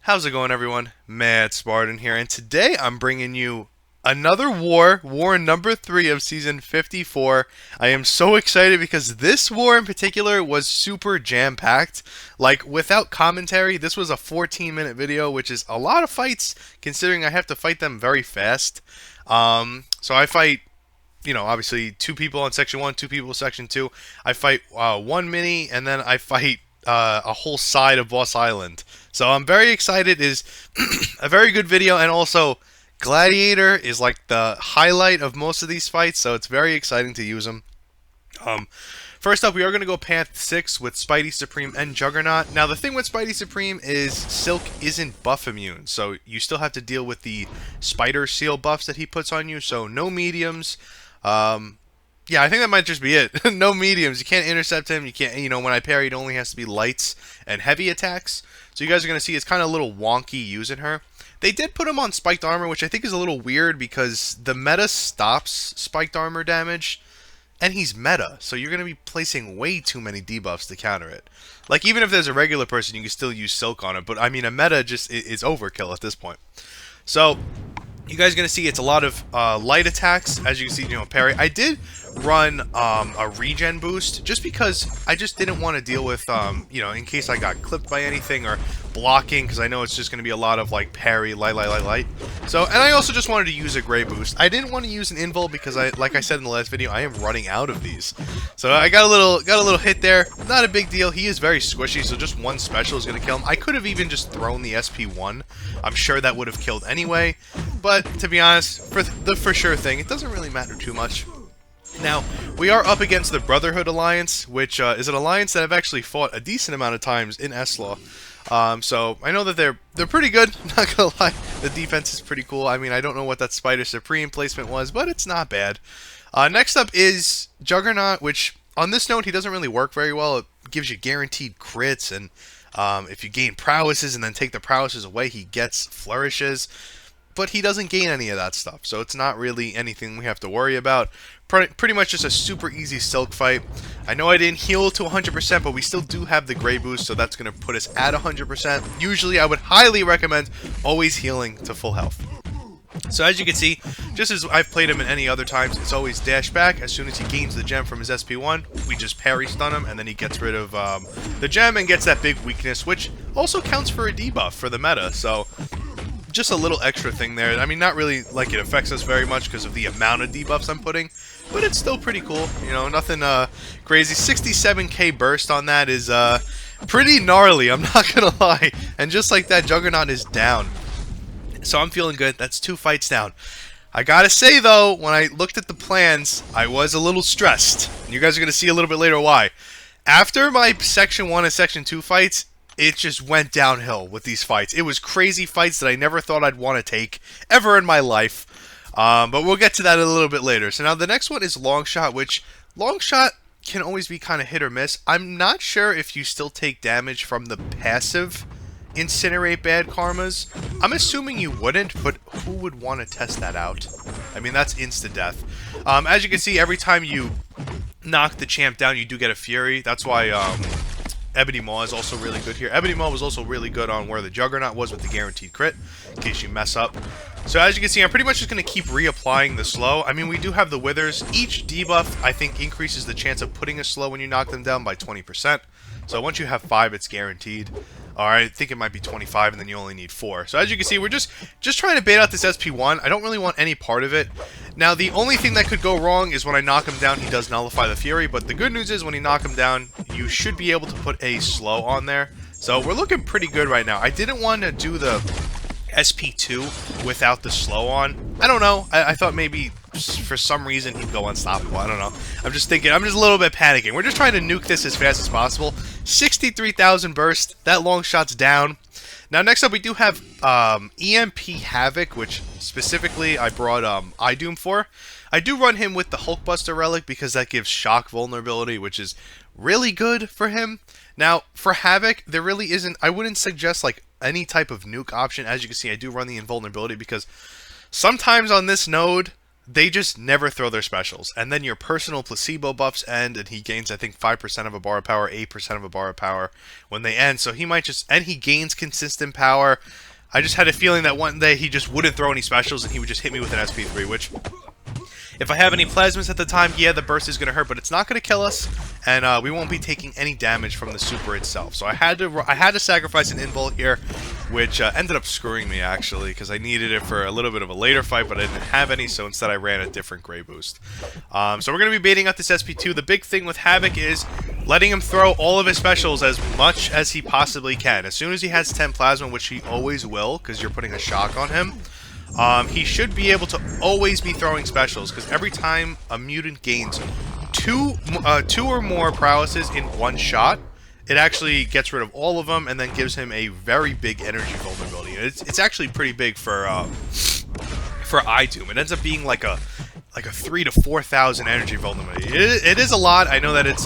How's it going, everyone? Mad Spartan here, and today I'm bringing you another war number 3 of season 54. I am so excited because this war in particular was super jam-packed. Like, without commentary, this was a 14-minute video, which is a lot of fights, considering I have to fight them very fast. So I fight, obviously 2 people on section 1, 2 people in section 2. I fight 1 mini, and then I fight a whole side of Boss Island. So I'm very excited. It is a very good video, and also Gladiator is like the highlight of most of these fights, so it's very exciting to use them. First up, we are going to go Path 6 with Spidey Supreme and Juggernaut. Now, the thing with Spidey Supreme is Silk isn't buff immune, so you still have to deal with the Spider Seal buffs that he puts on you, so no mediums. Yeah, I think that might just be it. No mediums. You can't intercept him. You can't, when I parry, it only has to be lights and heavy attacks. So you guys are going to see it's kind of a little wonky using her. They did put him on spiked armor, which I think is a little weird because the meta stops spiked armor damage, and he's meta. So you're going to be placing way too many debuffs to counter it. Like, even if there's a regular person, you can still use Silk on it. But, I mean, a meta just is overkill at this point. So you guys are going to see it's a lot of light attacks. As you can see, parry. I did run a regen boost just because I just didn't want to deal with, in case I got clipped by anything or blocking, because I know it's just going to be a lot of, like, parry, light. So, and I also just wanted to use a gray boost. I didn't want to use an invul because, like I said in the last video, I am running out of these. So I got a little hit there. Not a big deal. He is very squishy, so just one special is going to kill him. I could have even just thrown the SP1. I'm sure that would have killed anyway. But, to be honest, for the for sure thing, it doesn't really matter too much. Now, we are up against the Brotherhood Alliance, which is an alliance that I've actually fought a decent amount of times in S-Law. So I know that they're pretty good, not gonna lie. The defense is pretty cool. I mean, I don't know what that Spider Supreme placement was, but it's not bad. Next up is Juggernaut, which, on this note, he doesn't really work very well. It gives you guaranteed crits, and if you gain prowesses and then take the prowesses away, he gets flourishes. But he doesn't gain any of that stuff, so it's not really anything we have to worry about. Pretty much just a super easy Silk fight. I know I didn't heal to 100%, but we still do have the Gray Boost, so that's going to put us at 100%. Usually, I would highly recommend always healing to full health. So as you can see, just as I've played him in any other times, it's always dash back. As soon as he gains the gem from his SP1, we just parry stun him, and then he gets rid of the gem and gets that big weakness, which also counts for a debuff for the meta, so just a little extra thing there. I mean, not really like it affects us very much because of the amount of debuffs I'm putting, but it's still pretty cool. Nothing crazy. 67k burst on that is pretty gnarly, I'm not gonna lie. And just like that, Juggernaut is down. So I'm feeling good. That's 2 fights down. I gotta say, though, when I looked at the plans, I was a little stressed. And you guys are gonna see a little bit later why. After my Section 1 and Section 2 fights, it just went downhill with these fights. It was crazy fights that I never thought I'd want to take ever in my life. But we'll get to that a little bit later. So now the next one is Longshot, which Longshot can always be kind of hit or miss. I'm not sure if you still take damage from the passive Incinerate Bad Karmas. I'm assuming you wouldn't, but who would want to test that out? I mean, that's insta-death. As you can see, every time you knock the champ down, you do get a Fury. That's why Ebony Maw is also really good here. Ebony Maw was also really good on where the Juggernaut was with the guaranteed crit, in case you mess up. So as you can see, I'm pretty much just going to keep reapplying the slow. I mean, we do have the Withers. Each debuff, I think, increases the chance of putting a slow when you knock them down by 20%. So once you have 5, it's guaranteed. Alright, I think it might be 25, and then you only need 4. So as you can see, we're just trying to bait out this SP1. I don't really want any part of it. Now, the only thing that could go wrong is when I knock him down, he does nullify the Fury. But the good news is, when you knock him down, you should be able to put a slow on there. So we're looking pretty good right now. I didn't want to do the SP2 without the slow on. I don't know. I thought maybe for some reason he'd go unstoppable. I don't know. I'm just a little bit panicking. We're just trying to nuke this as fast as possible. 63,000 burst. That long shot's down. Now, next up, we do have EMP Havoc, which specifically I brought iDoom for. I do run him with the Hulkbuster Relic because that gives shock vulnerability, which is really good for him. Now, for Havoc, there really isn't... I wouldn't suggest, like, any type of nuke option. As you can see, I do run the invulnerability because sometimes on this node, they just never throw their specials. And then your personal placebo buffs end, and he gains, I think, 5% of a bar of power, 8% of a bar of power when they end. So he might just, and he gains consistent power. I just had a feeling that one day he just wouldn't throw any specials, and he would just hit me with an SP3, which, if I have any plasmas at the time, yeah, the burst is going to hurt, but it's not going to kill us, and we won't be taking any damage from the super itself. So I had to sacrifice an invul here, which ended up screwing me, actually, because I needed it for a little bit of a later fight, but I didn't have any, so instead I ran a different gray boost. So we're going to be baiting out this SP2. The big thing with Havoc is letting him throw all of his specials as much as he possibly can. As soon as he has 10 plasma, which he always will, because you're putting a shock on him, he should be able to always be throwing specials, because every time a mutant gains two or more prowesses in one shot, it actually gets rid of all of them and then gives him a very big energy vulnerability. It's actually pretty big for iDoom. It ends up being like a 3,000 to 4,000 energy vulnerability. It is a lot. I know that it's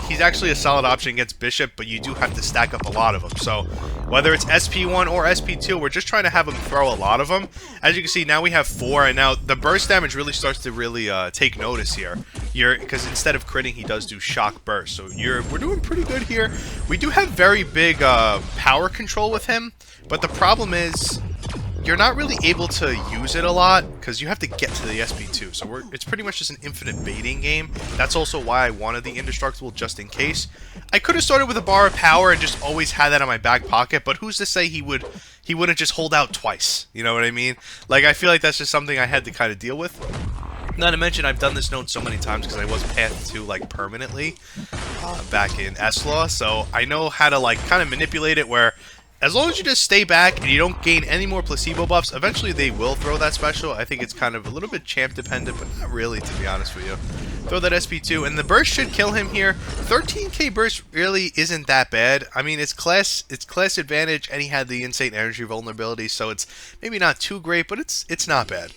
he's actually a solid option against Bishop, but you do have to stack up a lot of them. So whether it's SP1 or SP2, we're just trying to have him throw a lot of them. As you can see, now we have 4, and now the burst damage really starts to really take notice here. Because instead of critting, he does do shock burst. So we're doing pretty good here. We do have very big power control with him, but the problem is, you're not really able to use it a lot because you have to get to the SP2. So it's pretty much just an infinite baiting game. That's also why I wanted the Indestructible, just in case. I could have started with a bar of power and just always had that in my back pocket, but who's to say he wouldn't just hold out twice? You know what I mean? Like, I feel like that's just something I had to kind of deal with. Not to mention, I've done this node so many times because I was Path 2, like, permanently back in S-Law, so I know how to, like, kind of manipulate it where as long as you just stay back and you don't gain any more placebo buffs, eventually they will throw that special. I think it's kind of a little bit champ dependent, but not really, to be honest with you. Throw that SP2, and the burst should kill him here. 13k burst really isn't that bad. I mean, it's class advantage, and he had the insane energy vulnerability, so it's maybe not too great, but it's not bad.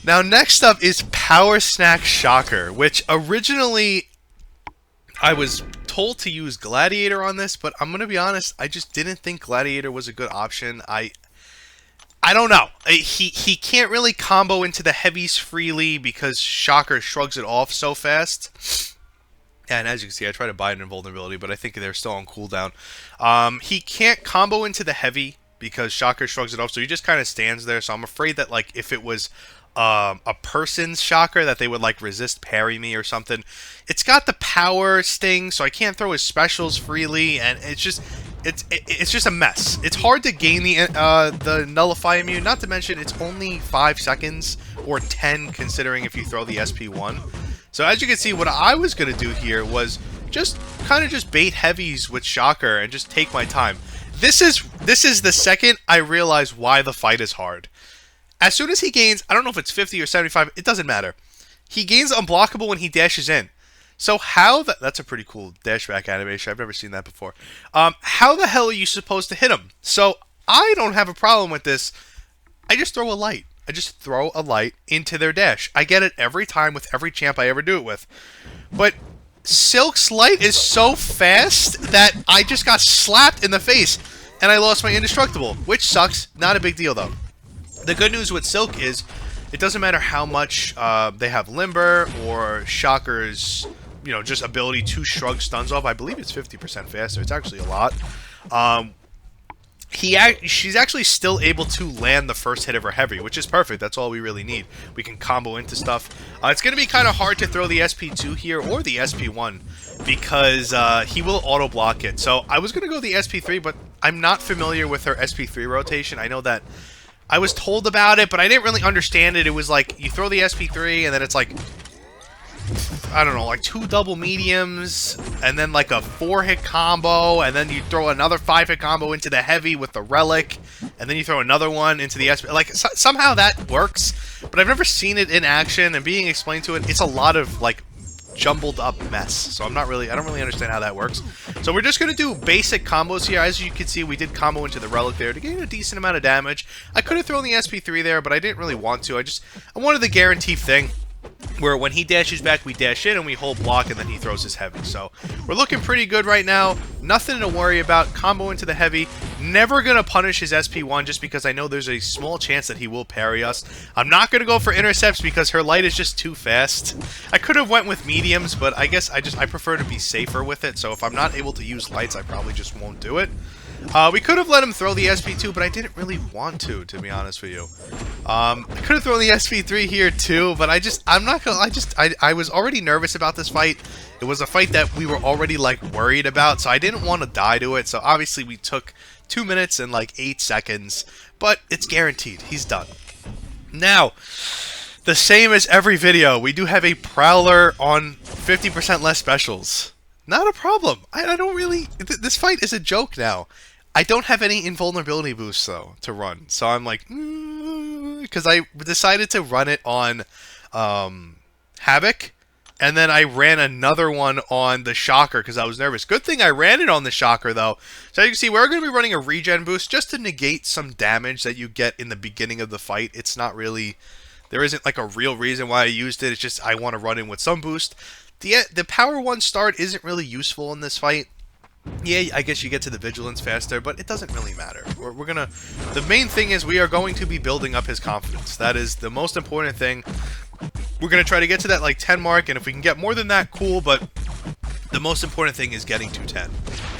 Now, next up is Power Snack Shocker, which originally I was told to use Gladiator on this, but I'm going to be honest, I just didn't think Gladiator was a good option. I don't know. He can't really combo into the heavies freely because Shocker shrugs it off so fast. And as you can see, I try to buy an invulnerability, but I think they're still on cooldown. He can't combo into the heavy because Shocker shrugs it off, so he just kind of stands there. So I'm afraid that, like, if it was a person's Shocker, that they would, like, resist parry me or something. It's got the power sting, so I can't throw his specials freely, and it's just a mess. It's hard to gain the nullify immune, not to mention it's only 5 seconds or 10 considering if you throw the SP1. So as you can see, what I was going to do here was just kind of just bait heavies with Shocker and just take my time. This is the second I realize why the fight is hard. As soon as he gains, I don't know if it's 50 or 75, it doesn't matter. He gains unblockable when he dashes in. So that's a pretty cool dash back animation. I've never seen that before. How the hell are you supposed to hit him? So I don't have a problem with this. I just throw a light. I just throw a light into their dash. I get it every time with every champ I ever do it with. But Silk's light is so fast that I just got slapped in the face and I lost my indestructible, which sucks. Not a big deal though. The good news with Silk is it doesn't matter how much they have Limber or Shocker's, just ability to shrug stuns off. I believe it's 50% faster. It's actually a lot. She's actually still able to land the first hit of her heavy, which is perfect. That's all we really need. We can combo into stuff. It's going to be kind of hard to throw the SP2 here or the SP1 because he will auto-block it. So I was going to go the SP3, but I'm not familiar with her SP3 rotation. I know that I was told about it, but I didn't really understand it. It was like, you throw the SP3, and then it's like, I don't know, like 2 double mediums, and then like a 4-hit combo, and then you throw another 5-hit combo into the heavy with the relic, and then you throw another one into the SP. Like, somehow that works, but I've never seen it in action, and being explained to it, it's a lot of, like, jumbled up mess. So I don't really understand how that works. So we're just going to do basic combos here. As you can see, we did combo into the relic there to gain a decent amount of damage. I could have thrown the SP3 there, but I didn't really want to. I wanted the guarantee thing where when he dashes back, we dash in and we hold block, and then he throws his heavy. So we're looking pretty good right now. Nothing to worry about. Combo into the heavy. Never going to punish his SP1 just because I know there's a small chance that he will parry us. I'm not going to go for intercepts because her light is just too fast. I could have went with mediums, but I guess I prefer to be safer with it. So if I'm not able to use lights, I probably just won't do it. We could have let him throw the SP2, but I didn't really want to be honest with you. I could have thrown the SP3 here too, but I'm not gonna, I was already nervous about this fight. It was a fight that we were already, like, worried about, so I didn't want to die to it. So obviously we took 2 minutes and, like, 8 seconds, but it's guaranteed. He's done. Now, the same as every video, we do have a Prowler on 50% less specials. Not a problem. I don't really... This fight is a joke now. I don't have any invulnerability boosts, though, to run. So I'm like... Because I decided to run it on Havoc. And then I ran another one on the Shocker because I was nervous. Good thing I ran it on the Shocker, though. So you can see, we're going to be running a regen boost just to negate some damage that you get in the beginning of the fight. It's not really... There isn't, like, a real reason why I used it. It's just I want to run in with some boost. The Power 1 start isn't really useful in this fight. Yeah, I guess you get to the Vigilance faster, but it doesn't really matter. We're gonna... The main thing is we are going to be building up his confidence. That is the most important thing. We're going to try to get to that, like, 10 mark, and if we can get more than that, cool, but the most important thing is getting to 10.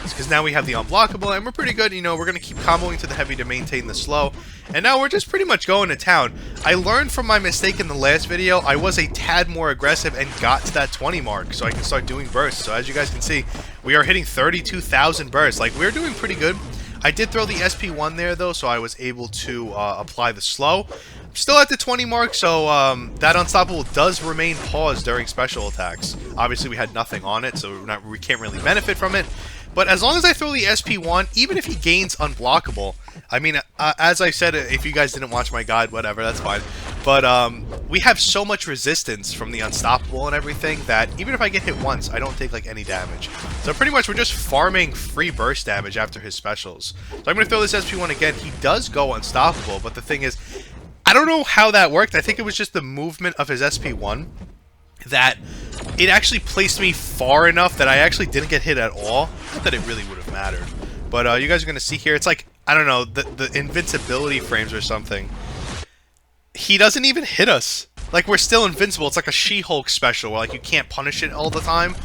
Because now we have the unblockable, and we're pretty good. You know, we're going to keep comboing to the heavy to maintain the slow. And now we're just pretty much going to town. I learned from my mistake in the last video. I was a tad more aggressive and got to that 20 mark, so I can start doing bursts. So as you guys can see, we are hitting 32,000 bursts. Like, we're doing pretty good. I did throw the SP1 there, though, so I was able to apply the slow. I'm still at the 20 mark, so that Unstoppable does remain paused during special attacks. Obviously, we had nothing on it, so we can't really benefit from it. But as long as I throw the SP1, even if he gains unblockable, I mean, as I said, if you guys didn't watch my guide, whatever, that's fine. But we have so much resistance from the Unstoppable and everything that even if I get hit once, I don't take, like, any damage. So pretty much we're just farming free burst damage after his specials. So I'm going to throw this SP1 again. He does go Unstoppable, but the thing is, I don't know how that worked. I think it was just the movement of his SP1 that it actually placed me far enough that I actually didn't get hit at all. Not that it really would have mattered. But you guys are going to see here, it's like, I don't know, the invincibility frames or something. He doesn't even hit us. Like, we're still invincible. It's like a She-Hulk special where, like, you can't punish it all the time.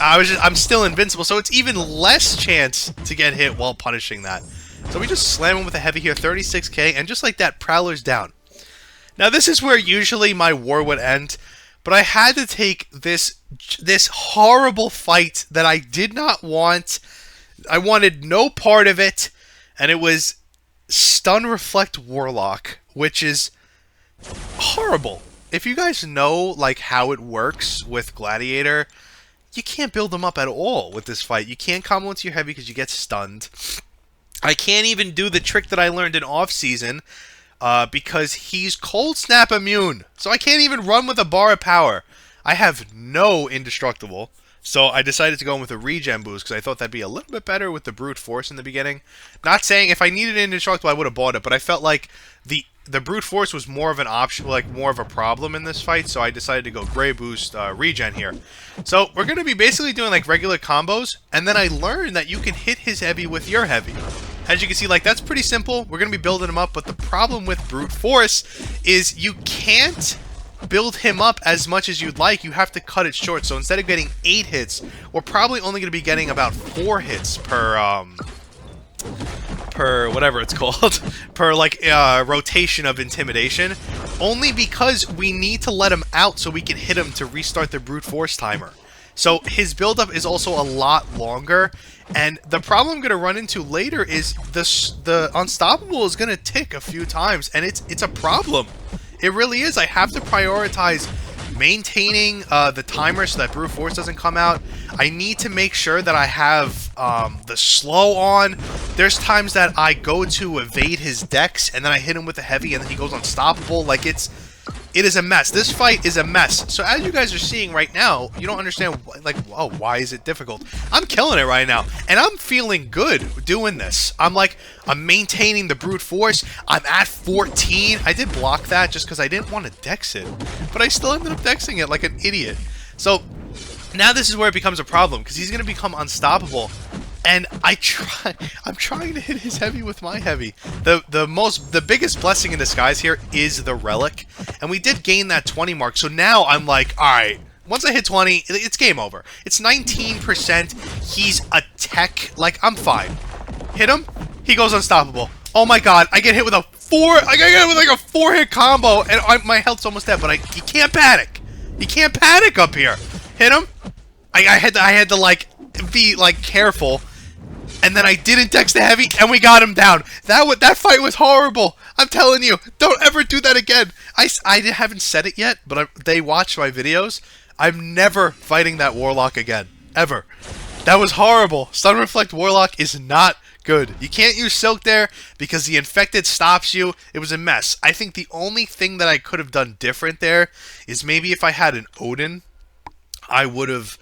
I'm still invincible, so it's even less chance to get hit while punishing that. So we just slam him with a heavy here, 36k, and just like that, Prowler's down. Now, this is where usually my war would end. But I had to take this horrible fight that I did not want. I wanted no part of it. And it was Stun Reflect Warlock, which is horrible. If you guys know, like, how it works with Gladiator, you can't build them up at all with this fight. You can't combo into your heavy because you get stunned. I can't even do the trick that I learned in off-season. Because he's Cold Snap immune. So I can't even run with a bar of power. I have no indestructible. So I decided to go in with a regen boost because I thought that'd be a little bit better with the brute force in the beginning. Not saying if I needed indestructible I would have bought it, but I felt like the brute force was more of an option, like more of a problem in this fight. So I decided to go gray boost regen here. So we're going to be basically doing like regular combos, and then I learned that you can hit his heavy with your heavy. As you can see, like, that's pretty simple. We're going to be building him up, but the problem with brute force is you can't build him up as much as you'd like. You have to cut it short. So instead of getting 8 hits, we're probably only going to be getting about 4 hits per whatever it's called, per, like, rotation of intimidation, only because we need to let him out so we can hit him to restart the brute force timer. So his buildup is also a lot longer, and the problem I'm going to run into later is the Unstoppable is going to tick a few times, and it's a problem. It really is. I have to prioritize maintaining the timer so that brute force doesn't come out. I need to make sure that I have the slow on. There's times that I go to evade his dex, and then I hit him with the heavy, and then he goes unstoppable. Like, it is a mess. This fight is a mess. So as you guys are seeing right now, you don't understand, like, oh, why is it difficult? I'm killing it right now, and I'm feeling good doing this. I'm maintaining the brute force. I'm at 14. I did block that just because I didn't want to dex it, but I still ended up dexing it like an idiot. So now this is where it becomes a problem, because he's going to become unstoppable. And I'm trying to hit his heavy with my heavy. The biggest blessing in disguise here is the relic, and we did gain that 20 mark. So now I'm like, all right, once I hit 20, it's game over. It's 19%. He's a tech. Like, I'm fine. Hit him. He goes unstoppable. Oh my god, I get hit with a I get hit with like a 4-hit combo, and my health's almost dead. But you can't panic. You can't panic up here. Hit him. I had to like be like careful. And then I didn't dex the heavy, and we got him down. That fight was horrible. I'm telling you, don't ever do that again. I haven't said it yet, but they watch my videos. I'm never fighting that Warlock again. Ever. That was horrible. Stun Reflect Warlock is not good. You can't use Silk there because the Infected stops you. It was a mess. I think the only thing that I could have done different there is maybe if I had an Odin, I would have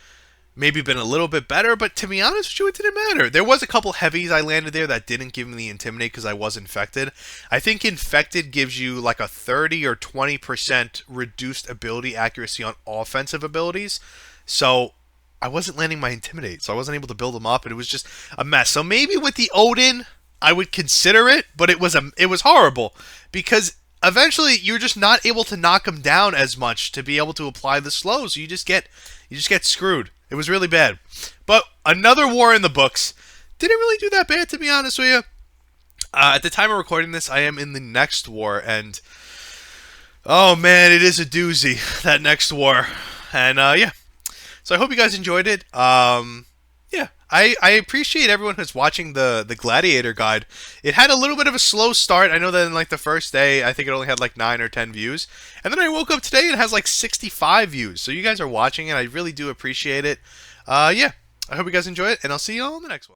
maybe been a little bit better, but to be honest with you, it didn't matter. There was a couple heavies I landed there that didn't give me the Intimidate because I was infected. I think infected gives you like a 30 or 20% reduced ability accuracy on offensive abilities. So I wasn't landing my Intimidate, so I wasn't able to build them up, and it was just a mess. So maybe with the Odin, I would consider it, but it was horrible because eventually you're just not able to knock him down as much to be able to apply the slow, so you just get screwed. It was really bad. But another war in the books. Didn't really do that bad, to be honest with you. At the time of recording this, I am in the next war, and oh man, it is a doozy, that next war. And yeah. So I hope you guys enjoyed it. Yeah, I appreciate everyone who's watching the Gladiator guide. It had a little bit of a slow start. I know that in like the first day, I think it only had like 9 or 10 views. And then I woke up today and it has like 65 views. So you guys are watching it. I really do appreciate it. Yeah, I hope you guys enjoy it, and I'll see you all in the next one.